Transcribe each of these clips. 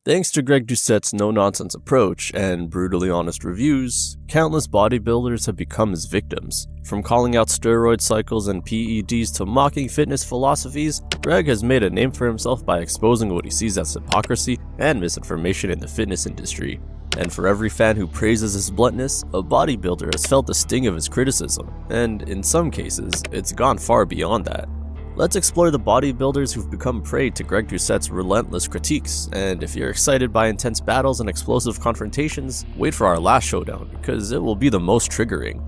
Thanks to Greg Doucette's no-nonsense approach and brutally honest reviews, countless bodybuilders have become his victims. From calling out steroid cycles and PEDs to mocking fitness philosophies, Greg has made a name for himself by exposing what he sees as hypocrisy and misinformation in the fitness industry. And for every fan who praises his bluntness, a bodybuilder has felt the sting of his criticism, and in some cases, it's gone far beyond that. Let's explore the bodybuilders who've become prey to Greg Doucette's relentless critiques, and if you're excited by intense battles and explosive confrontations, wait for our last showdown, because it will be the most triggering.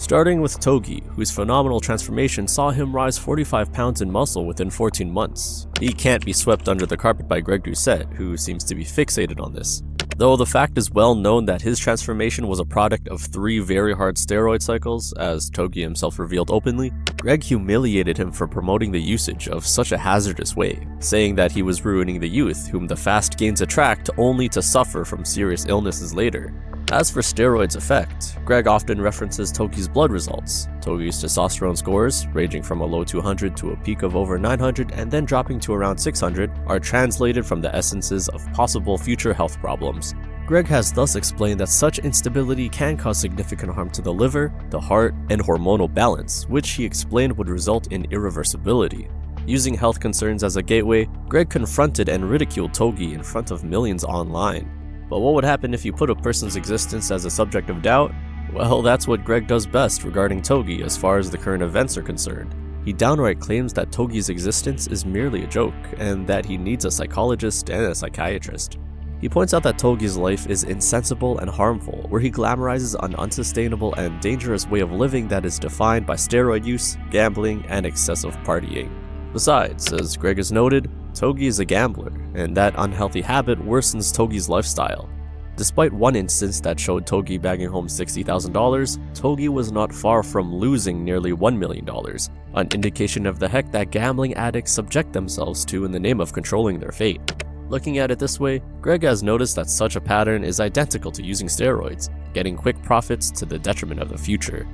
Starting with Togi, whose phenomenal transformation saw him rise 45 pounds in muscle within 14 months. He can't be swept under the carpet by Greg Doucette, who seems to be fixated on this. Though the fact is well known that his transformation was a product of 3 very hard steroid cycles, as Togi himself revealed openly, Greg humiliated him for promoting the usage of such a hazardous way, saying that he was ruining the youth whom the fast gains attract only to suffer from serious illnesses later. As for steroids' effect, Greg often references Togi's blood results. Togi's testosterone scores, ranging from a low 200 to a peak of over 900 and then dropping to around 600, are translated from the essences of possible future health problems. Greg has thus explained that such instability can cause significant harm to the liver, the heart, and hormonal balance, which he explained would result in irreversibility. Using health concerns as a gateway, Greg confronted and ridiculed Togi in front of millions online. But what would happen if you put a person's existence as a subject of doubt? Well, that's what Greg does best regarding Togi as far as the current events are concerned. He downright claims that Togi's existence is merely a joke, and that he needs a psychologist and a psychiatrist. He points out that Togi's life is insensible and harmful, where he glamorizes an unsustainable and dangerous way of living that is defined by steroid use, gambling, and excessive partying. Besides, as Greg has noted, Togi is a gambler, and that unhealthy habit worsens Togi's lifestyle. Despite one instance that showed Togi bagging home $60,000, Togi was not far from losing nearly $1 million, an indication of the heck that gambling addicts subject themselves to in the name of controlling their fate. Looking at it this way, Greg has noticed that such a pattern is identical to using steroids, getting quick profits to the detriment of the future.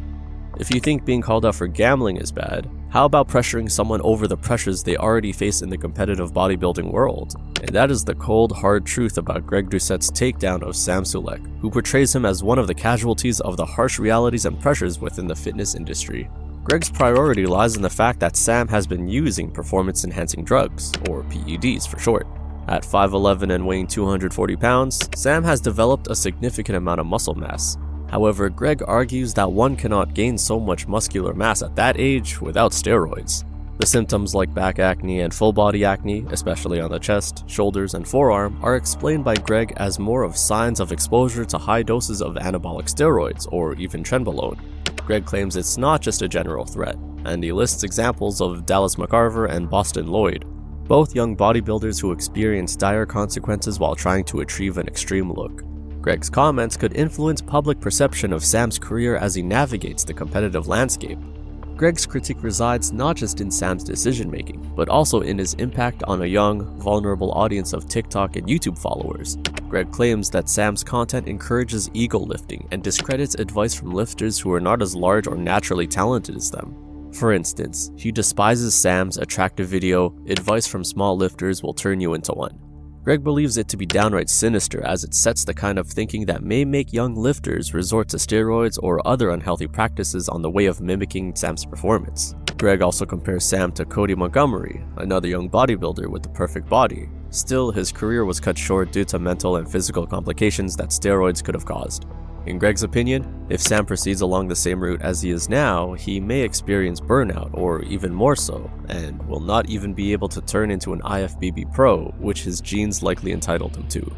If you think being called out for gambling is bad, how about pressuring someone over the pressures they already face in the competitive bodybuilding world? And that is the cold, hard truth about Greg Doucette's takedown of Sam Sulek, who portrays him as one of the casualties of the harsh realities and pressures within the fitness industry. Greg's priority lies in the fact that Sam has been using performance-enhancing drugs, or PEDs for short. At 5'11" and weighing 240 pounds, Sam has developed a significant amount of muscle mass. However, Greg argues that one cannot gain so much muscular mass at that age without steroids. The symptoms like back acne and full body acne, especially on the chest, shoulders, and forearm, are explained by Greg as more of signs of exposure to high doses of anabolic steroids or even trenbolone. Greg claims it's not just a general threat, and he lists examples of Dallas McCarver and Boston Lloyd, both young bodybuilders who experienced dire consequences while trying to achieve an extreme look. Greg's comments could influence public perception of Sam's career as he navigates the competitive landscape. Greg's critique resides not just in Sam's decision-making, but also in his impact on a young, vulnerable audience of TikTok and YouTube followers. Greg claims that Sam's content encourages ego lifting and discredits advice from lifters who are not as large or naturally talented as them. For instance, he despises Sam's attractive video, "Advice from small lifters will turn you into one." Greg believes it to be downright sinister as it sets the kind of thinking that may make young lifters resort to steroids or other unhealthy practices on the way of mimicking Sam's performance. Greg also compares Sam to Cody Montgomery, another young bodybuilder with the perfect body. Still, his career was cut short due to mental and physical complications that steroids could have caused. In Greg's opinion, if Sam proceeds along the same route as he is now, he may experience burnout, or even more so, and will not even be able to turn into an IFBB pro, which his genes likely entitled him to.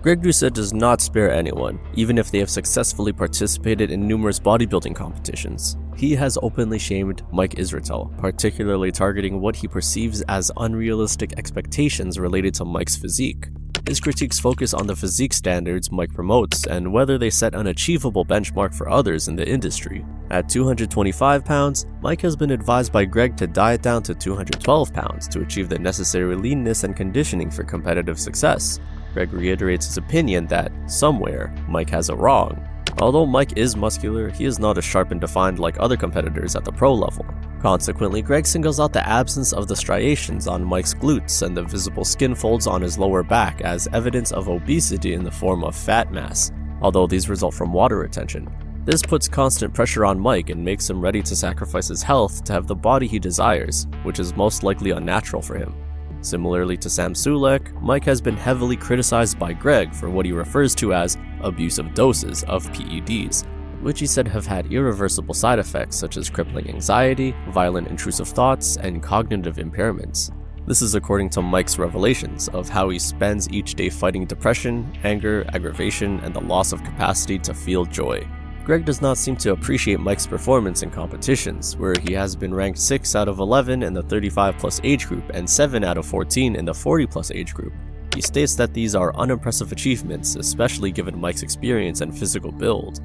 Greg Doucette does not spare anyone, even if they have successfully participated in numerous bodybuilding competitions. He has openly shamed Mike Israetel, particularly targeting what he perceives as unrealistic expectations related to Mike's physique. His critiques focus on the physique standards Mike promotes and whether they set an achievable benchmark for others in the industry. At 225 pounds, Mike has been advised by Greg to diet down to 212 pounds to achieve the necessary leanness and conditioning for competitive success. Greg reiterates his opinion that, somewhere, Mike has it wrong. Although Mike is muscular, he is not as sharp and defined like other competitors at the pro level. Consequently, Greg singles out the absence of the striations on Mike's glutes and the visible skin folds on his lower back as evidence of obesity in the form of fat mass, although these result from water retention. This puts constant pressure on Mike and makes him ready to sacrifice his health to have the body he desires, which is most likely unnatural for him. Similarly to Sam Sulek, Mike has been heavily criticized by Greg for what he refers to as abusive doses of PEDs, which he said have had irreversible side effects such as crippling anxiety, violent intrusive thoughts, and cognitive impairments. This is according to Mike's revelations of how he spends each day fighting depression, anger, aggravation, and the loss of capacity to feel joy. Greg does not seem to appreciate Mike's performance in competitions, where he has been ranked 6 out of 11 in the 35+ age group and 7 out of 14 in the 40+ age group. He states that these are unimpressive achievements, especially given Mike's experience and physical build.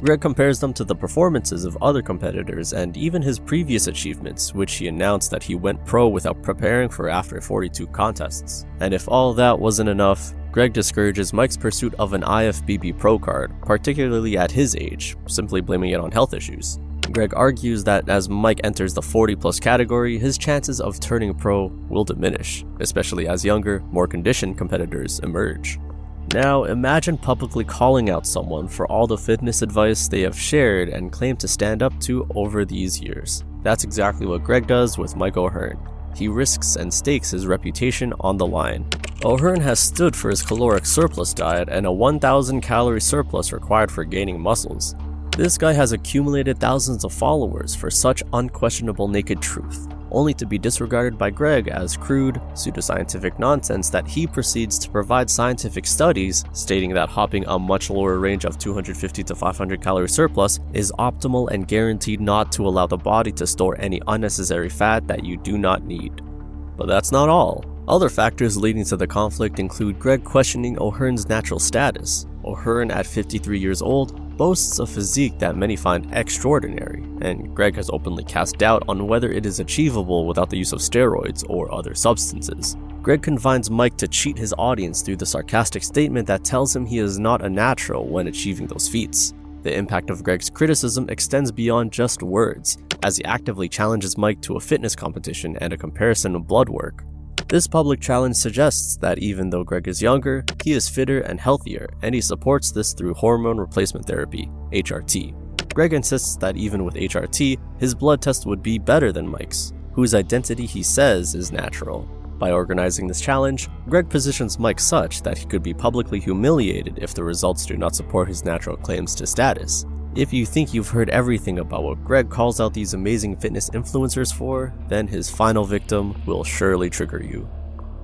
Greg compares them to the performances of other competitors and even his previous achievements, which he announced that he went pro without preparing for after 42 contests. And if all that wasn't enough, Greg discourages Mike's pursuit of an IFBB Pro card, particularly at his age, simply blaming it on health issues. Greg argues that as Mike enters the 40+ category, his chances of turning pro will diminish, especially as younger, more conditioned competitors emerge. Now, imagine publicly calling out someone for all the fitness advice they have shared and claim to stand up to over these years. That's exactly what Greg does with Mike O'Hearn. He risks and stakes his reputation on the line. O'Hearn has stood for his caloric surplus diet and a 1,000 calorie surplus required for gaining muscles. This guy has accumulated thousands of followers for such unquestionable naked truth, only to be disregarded by Greg as crude, pseudoscientific nonsense that he proceeds to provide scientific studies stating that hopping a much lower range of 250 to 500 calorie surplus is optimal and guaranteed not to allow the body to store any unnecessary fat that you do not need. But that's not all. Other factors leading to the conflict include Greg questioning O'Hearn's natural status. O'Hearn, at 53 years old, boasts a physique that many find extraordinary, and Greg has openly cast doubt on whether it is achievable without the use of steroids or other substances. Greg confines Mike to cheat his audience through the sarcastic statement that tells him he is not a natural when achieving those feats. The impact of Greg's criticism extends beyond just words, as he actively challenges Mike to a fitness competition and a comparison of blood work. This public challenge suggests that even though Greg is younger, he is fitter and healthier, and he supports this through hormone replacement therapy, HRT. Greg insists that even with HRT, his blood test would be better than Mike's, whose identity he says is natural. By organizing this challenge, Greg positions Mike such that he could be publicly humiliated if the results do not support his natural claims to status. If you think you've heard everything about what Greg calls out these amazing fitness influencers for, then his final victim will surely trigger you.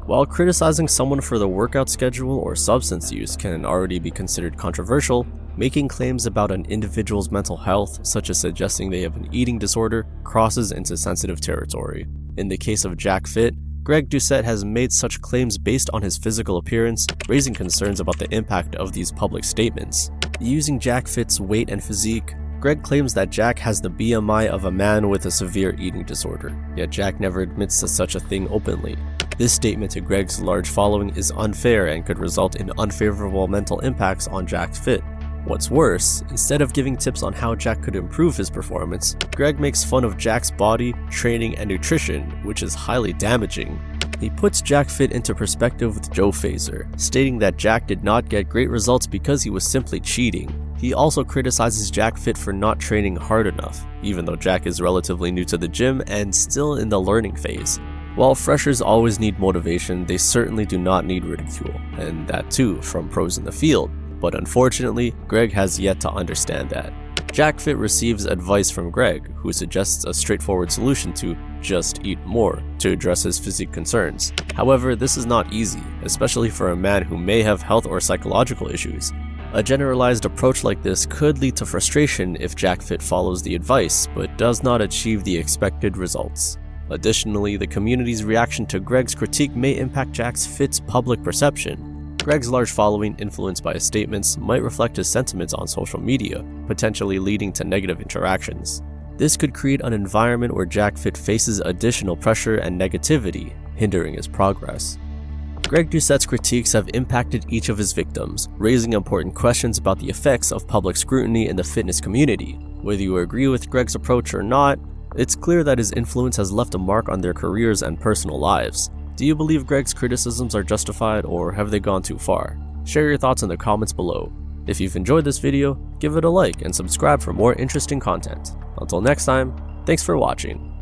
While criticizing someone for the workout schedule or substance use can already be considered controversial, making claims about an individual's mental health, such as suggesting they have an eating disorder, crosses into sensitive territory. In the case of Jack Fit, Greg Doucette has made such claims based on his physical appearance, raising concerns about the impact of these public statements. Using Jack Fit's weight and physique, Greg claims that Jack has the BMI of a man with a severe eating disorder, yet Jack never admits to such a thing openly. This statement to Greg's large following is unfair and could result in unfavorable mental impacts on Jack Fit. What's worse, instead of giving tips on how Jack could improve his performance, Greg makes fun of Jack's body, training, and nutrition, which is highly damaging. He puts Jack Fit into perspective with Joe Fazer, stating that Jack did not get great results because he was simply cheating. He also criticizes Jack Fit for not training hard enough, even though Jack is relatively new to the gym and still in the learning phase. While freshers always need motivation, they certainly do not need ridicule, and that too from pros in the field. But unfortunately, Greg has yet to understand that. Jack Fit receives advice from Greg, who suggests a straightforward solution to just eat more to address his physique concerns. However, this is not easy, especially for a man who may have health or psychological issues. A generalized approach like this could lead to frustration if Jack Fit follows the advice, but does not achieve the expected results. Additionally, the community's reaction to Greg's critique may impact Jack Fit's public perception. Greg's large following, influenced by his statements, might reflect his sentiments on social media, potentially leading to negative interactions. This could create an environment where Jack Fit faces additional pressure and negativity, hindering his progress. Greg Doucette's critiques have impacted each of his victims, raising important questions about the effects of public scrutiny in the fitness community. Whether you agree with Greg's approach or not, it's clear that his influence has left a mark on their careers and personal lives. Do you believe Greg's criticisms are justified, or have they gone too far? Share your thoughts in the comments below. If you've enjoyed this video, give it a like and subscribe for more interesting content. Until next time, thanks for watching.